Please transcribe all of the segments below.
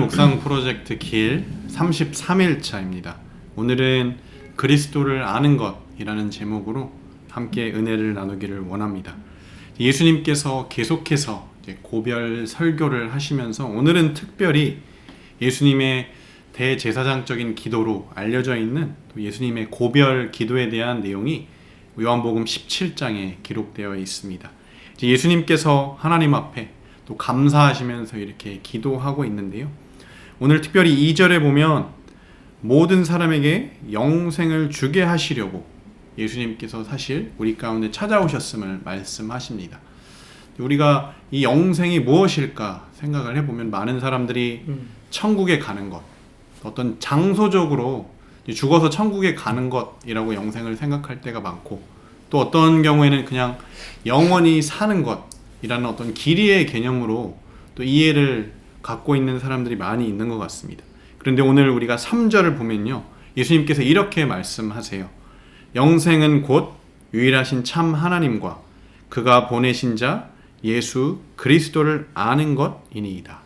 묵상 프로젝트 길 33일차입니다. 오늘은 그리스도를 아는 것이라는 제목으로 함께 은혜를 나누기를 원합니다. 예수님께서 계속해서 고별 설교를 하시면서 오늘은 특별히 예수님의 대제사장적인 기도로 알려져 있는 예수님의 고별 기도에 대한 내용이 요한복음 17장에 기록되어 있습니다. 예수님께서 하나님 앞에 또 감사하시면서 이렇게 기도하고 있는데요. 오늘 특별히 2절에 보면 모든 사람에게 영생을 주게 하시려고 예수님께서 사실 우리 가운데 찾아오셨음을 말씀하십니다. 우리가 이 영생이 무엇일까 생각을 해보면 많은 사람들이 천국에 가는 것, 어떤 장소적으로 죽어서 천국에 가는 것이라고 영생을 생각할 때가 많고, 또 어떤 경우에는 그냥 영원히 사는 것이라는 어떤 길이의 개념으로 또 이해를 갖고 있는 사람들이 많이 있는 것 같습니다. 그런데 오늘 우리가 3절을 보면요, 예수님께서 이렇게 말씀하세요. 영생은 곧 유일하신 참 하나님과 그가 보내신 자 예수 그리스도를 아는 것이니이다.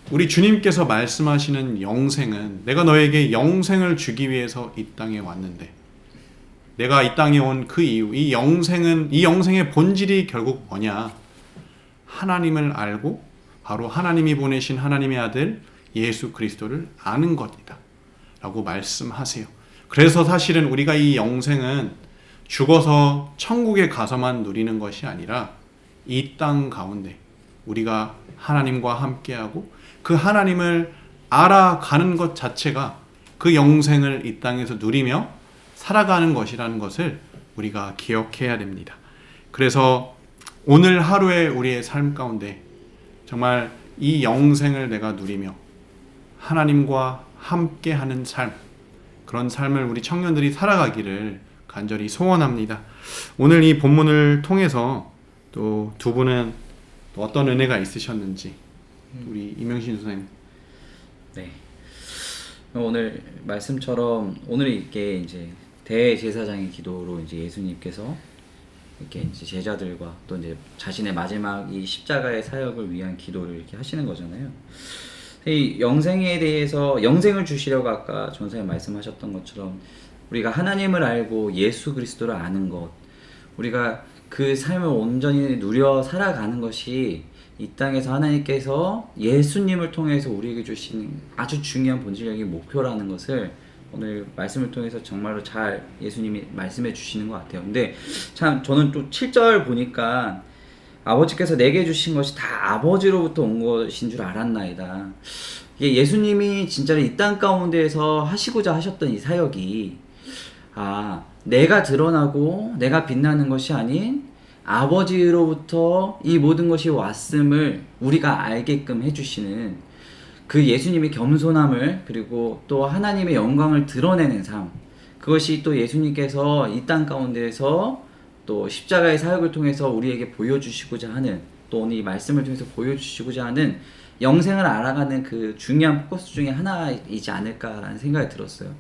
우리 주님께서 말씀하시는 영생은, 내가 너에게 영생을 주기 위해서 이 땅에 왔는데, 내가 이 땅에 온 그 이유, 이 영생의 본질이 결국 뭐냐? 하나님을 알고 바로 하나님이 보내신 하나님의 아들 예수 그리스도를 아는 것이다 라고 말씀하세요. 그래서 사실은 우리가 이 영생은 죽어서 천국에 가서만 누리는 것이 아니라 이 땅 가운데 우리가 하나님과 함께하고 그 하나님을 알아가는 것 자체가 그 영생을 이 땅에서 누리며 살아가는 것이라는 것을 우리가 기억해야 됩니다. 그래서 오늘 하루의 우리의 삶 가운데 정말 이 영생을 내가 누리며 하나님과 함께하는 삶, 그런 삶을 우리 청년들이 살아가기를 간절히 소원합니다. 오늘 이 본문을 통해서 또 두 분은 또 어떤 은혜가 있으셨는지 우리 이명신 선생님. 네. 오늘 말씀처럼 오늘 이렇게 이제 대제사장의 기도로 이제 예수님께서 이렇게 이제 제자들과 또 이제 자신의 마지막 이 십자가의 사역을 위한 기도를 이렇게 하시는 거잖아요. 이 영생에 대해서 영생을 주시려고 아까 전사님 말씀하셨던 것처럼 우리가 하나님을 알고 예수 그리스도를 아는 것, 우리가 그 삶을 온전히 누려 살아가는 것이 이 땅에서 하나님께서 예수님을 통해서 우리에게 주신 아주 중요한 본질적인 목표라는 것을 오늘 말씀을 통해서 정말로 잘 예수님이 말씀해 주시는 것 같아요. 근데 참 저는 또 7절 보니까 아버지께서 내게 주신 것이 다 아버지로부터 온 것인 줄 알았나이다. 이게 예수님이 진짜로 이 땅 가운데에서 하시고자 하셨던 이 사역이 내가 드러나고 내가 빛나는 것이 아닌 아버지로부터 이 모든 것이 왔음을 우리가 알게끔 해주시는 그 예수님의 겸손함을, 그리고 또 하나님의 영광을 드러내는 삶, 그것이 또 예수님께서 이 땅 가운데에서 또 십자가의 사역을 통해서 우리에게 보여주시고자 하는, 또 오늘 이 말씀을 통해서 보여주시고자 하는 영생을 알아가는 그 중요한 포커스 중에 하나이지 않을까라는 생각이 들었어요.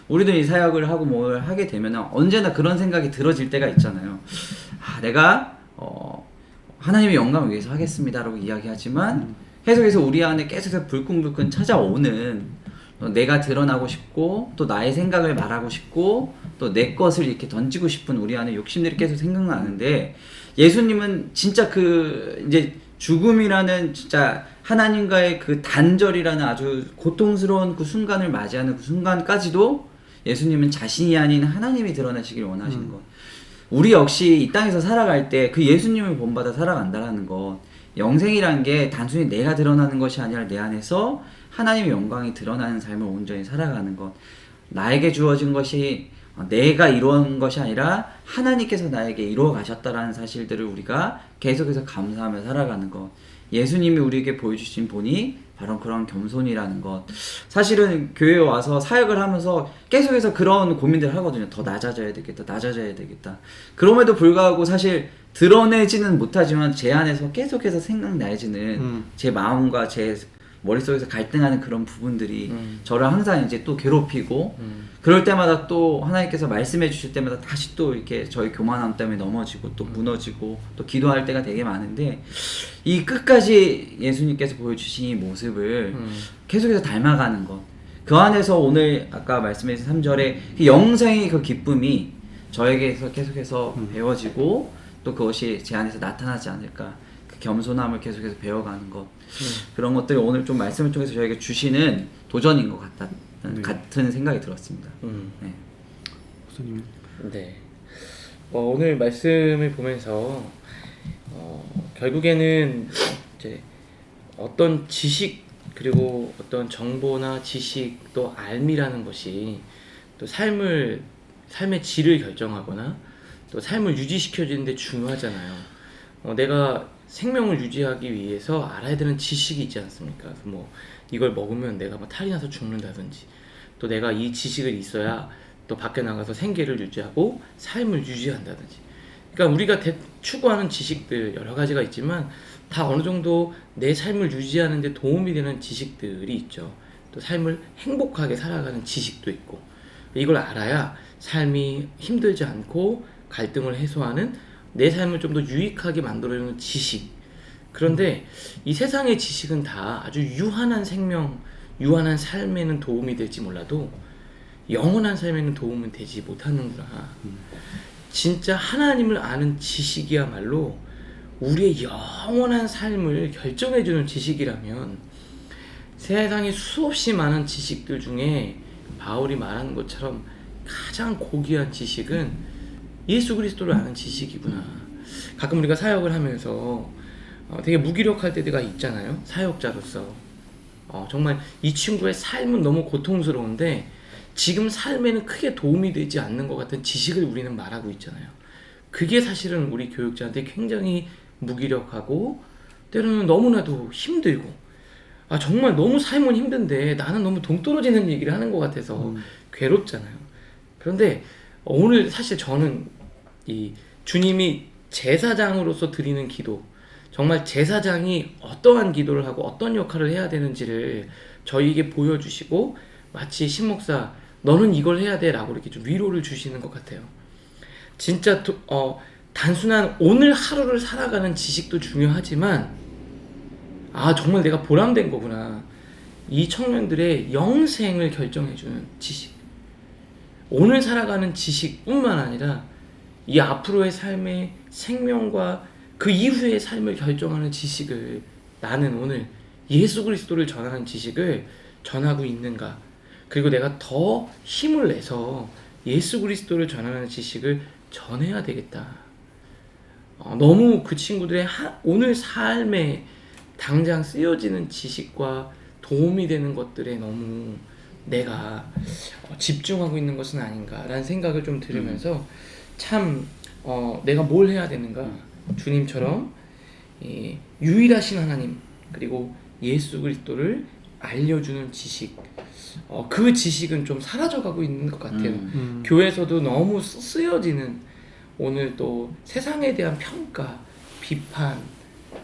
우리도 이 사역을 하고 뭘 하게 되면 언제나 그런 생각이 들어질 때가 있잖아요. 내가 하나님의 영광을 위해서 하겠습니다라고 이야기하지만 계속해서 우리 안에 계속해서 불끈불끈 찾아오는, 내가 드러나고 싶고 또 나의 생각을 말하고 싶고 또 내 것을 이렇게 던지고 싶은 우리 안에 욕심들이 계속 생각나는데, 예수님은 진짜 그 이제 죽음이라는 진짜 하나님과의 그 단절이라는 아주 고통스러운 그 순간을 맞이하는 그 순간까지도 예수님은 자신이 아닌 하나님이 드러나시길 원하시는 것. 우리 역시 이 땅에서 살아갈 때 그 예수님을 본받아 살아간다라는 것, 영생이란 게 단순히 내가 드러나는 것이 아니라 내 안에서 하나님의 영광이 드러나는 삶을 온전히 살아가는 것, 나에게 주어진 것이 내가 이루어온 것이 아니라 하나님께서 나에게 이루어 가셨다라는 사실들을 우리가 계속해서 감사하며 살아가는 것, 예수님이 우리에게 보여주신 본이 바로 그런 겸손이라는 것. 사실은 교회에 와서 사역을 하면서 계속해서 그런 고민들을 하거든요. 더 낮아져야 되겠다, 낮아져야 되겠다. 그럼에도 불구하고 사실 드러내지는 못하지만 제 안에서 계속해서 생각나지는 제 마음과 제 머릿속에서 갈등하는 그런 부분들이 저를 항상 이제 또 괴롭히고 그럴 때마다 또 하나님께서 말씀해 주실 때마다 다시 또 이렇게 저희 교만함 때문에 넘어지고 또 무너지고 또 기도할 때가 되게 많은데 이 끝까지 예수님께서 보여주신 이 모습을 계속해서 닮아가는 것, 그 안에서 오늘 아까 말씀해 주신 3절에 그 영생의 그 기쁨이 저에게서 계속해서 배워지고 또 그것이 제 안에서 나타나지 않을까, 그 겸손함을 계속해서 배워가는 것, 그런 것들이 오늘 좀 말씀을 통해서 저에게 주시는 도전인 것 같은 생각이 들었습니다. 네. 목사님. 네. 오늘 말씀을 보면서 결국에는 이제 어떤 지식 그리고 어떤 정보나 지식 또 알미라는 것이 또 삶의 질을 결정하거나 또 삶을 유지시켜주는 데 중요하잖아요. 내가 생명을 유지하기 위해서 알아야 되는 지식이 있지 않습니까? 그래서 뭐 이걸 먹으면 내가 뭐 탈이 나서 죽는다든지, 또 내가 이 지식을 있어야 또 밖에 나가서 생계를 유지하고 삶을 유지한다든지. 그러니까 우리가 추구하는 지식들 여러 가지가 있지만 다 어느 정도 내 삶을 유지하는 데 도움이 되는 지식들이 있죠. 또 삶을 행복하게 살아가는 지식도 있고, 이걸 알아야 삶이 힘들지 않고 갈등을 해소하는, 내 삶을 좀 더 유익하게 만들어주는 지식. 그런데 이 세상의 지식은 다 아주 유한한 생명, 유한한 삶에는 도움이 될지 몰라도 영원한 삶에는 도움은 되지 못하는구나. 진짜 하나님을 아는 지식이야말로 우리의 영원한 삶을 결정해주는 지식이라면, 세상에 수없이 많은 지식들 중에 바울이 말하는 것처럼 가장 고귀한 지식은 예수 그리스도를 아는 지식이구나. 가끔 우리가 사역을 하면서 되게 무기력할 때가 있잖아요. 사역자로서 정말 이 친구의 삶은 너무 고통스러운데 지금 삶에는 크게 도움이 되지 않는 것 같은 지식을 우리는 말하고 있잖아요. 그게 사실은 우리 교육자한테 굉장히 무기력하고 때로는 너무나도 힘들고, 정말 너무 삶은 힘든데 나는 너무 동떨어지는 얘기를 하는 것 같아서 괴롭잖아요. 그런데 오늘 사실 저는 이 주님이 제사장으로서 드리는 기도, 정말 제사장이 어떠한 기도를 하고 어떤 역할을 해야 되는지를 저희에게 보여주시고, 마치 신목사 너는 이걸 해야 돼 라고 이렇게 좀 위로를 주시는 것 같아요. 진짜 단순한 오늘 하루를 살아가는 지식도 중요하지만 정말 내가 보람된 거구나, 이 청년들의 영생을 결정해주는 지식, 오늘 살아가는 지식뿐만 아니라 이 앞으로의 삶의 생명과 그 이후의 삶을 결정하는 지식을, 나는 오늘 예수 그리스도를 전하는 지식을 전하고 있는가, 그리고 내가 더 힘을 내서 예수 그리스도를 전하는 지식을 전해야 되겠다. 너무 그 친구들의 오늘 삶에 당장 쓰여지는 지식과 도움이 되는 것들에 너무 내가 집중하고 있는 것은 아닌가라는 생각을 좀 들으면서 참 내가 뭘 해야 되는가, 주님처럼 유일하신 하나님 그리고 예수 그리스도를 알려주는 지식, 그 지식은 좀 사라져가고 있는 것 같아요. 교회에서도 너무 쓰여지는, 오늘 또 세상에 대한 평가, 비판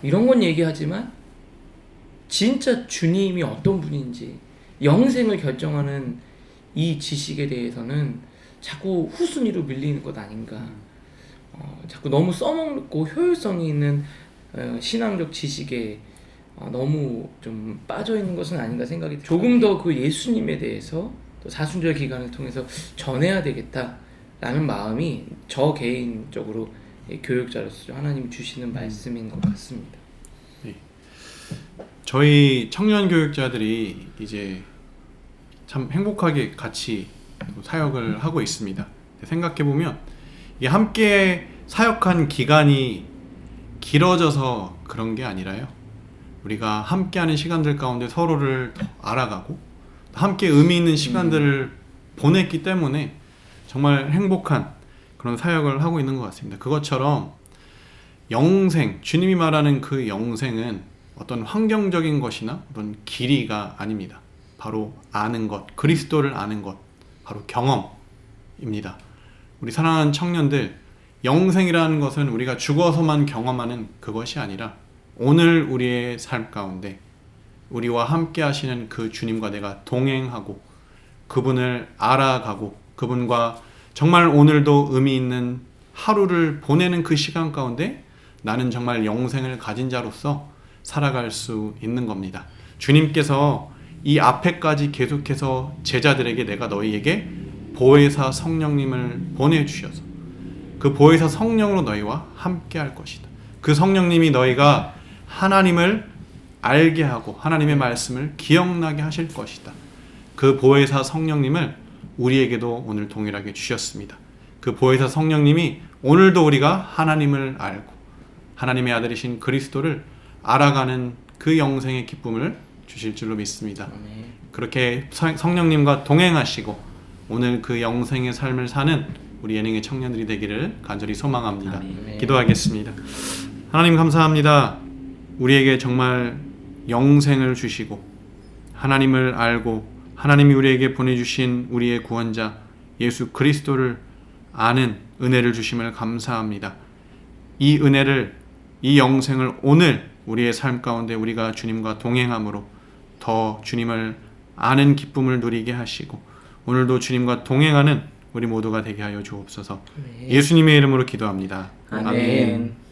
이런 건 얘기하지만 진짜 주님이 어떤 분인지, 영생을 결정하는 이 지식에 대해서는 자꾸 후순위로 밀리는 것 아닌가. 자꾸 너무 써먹고 효율성이 있는 신앙적 지식에 너무 좀 빠져있는 것은 아닌가 생각이 들어요. 조금 더 그 예수님에 대해서 또 사순절 기간을 통해서 전해야 되겠다라는 마음이 저 개인적으로 교육자로서 하나님이 주시는 말씀인 것 같습니다. 네. 저희 청년 교육자들이 이제 참 행복하게 같이 사역을 하고 있습니다. 생각해보면 이게 함께 사역한 기간이 길어져서 그런 게 아니라요, 우리가 함께하는 시간들 가운데 서로를 더 알아가고 함께 의미 있는 시간들을 보냈기 때문에 정말 행복한 그런 사역을 하고 있는 것 같습니다. 그것처럼 영생, 주님이 말하는 그 영생은 어떤 환경적인 것이나 어떤 길이가 아닙니다. 바로 아는 것, 그리스도를 아는 것, 바로 경험입니다. 우리 사랑하는 청년들, 영생이라는 것은 우리가 죽어서만 경험하는 그것이 아니라 오늘 우리의 삶 가운데 우리와 함께 하시는 그 주님과 내가 동행하고 그분을 알아가고 그분과 정말 오늘도 의미 있는 하루를 보내는 그 시간 가운데 나는 정말 영생을 가진 자로서 살아갈 수 있는 겁니다. 주님께서 이 앞에까지 계속해서 제자들에게 내가 너희에게 보혜사 성령님을 보내주셔서 그 보혜사 성령으로 너희와 함께 할 것이다. 그 성령님이 너희가 하나님을 알게 하고 하나님의 말씀을 기억나게 하실 것이다. 그 보혜사 성령님을 우리에게도 오늘 동일하게 주셨습니다. 그 보혜사 성령님이 오늘도 우리가 하나님을 알고 하나님의 아들이신 그리스도를 알아가는 그 영생의 기쁨을 주실 줄로 믿습니다. 아멘. 그렇게 성령님과 동행하시고 오늘 그 영생의 삶을 사는 우리 예능의 청년들이 되기를 간절히 소망합니다. 아멘. 기도하겠습니다. 하나님 감사합니다. 우리에게 정말 영생을 주시고 하나님을 알고 하나님이 우리에게 보내주신 우리의 구원자 예수 그리스도를 아는 은혜를 주심을 감사합니다. 이 은혜를 이 영생을 오늘 우리의 삶 가운데 우리가 주님과 동행함으로 더 주님을 아는 기쁨을 누리게 하시고 오늘도 주님과 동행하는 우리 모두가 되게 하여 주옵소서. 예수님의 이름으로 기도합니다. 아멘.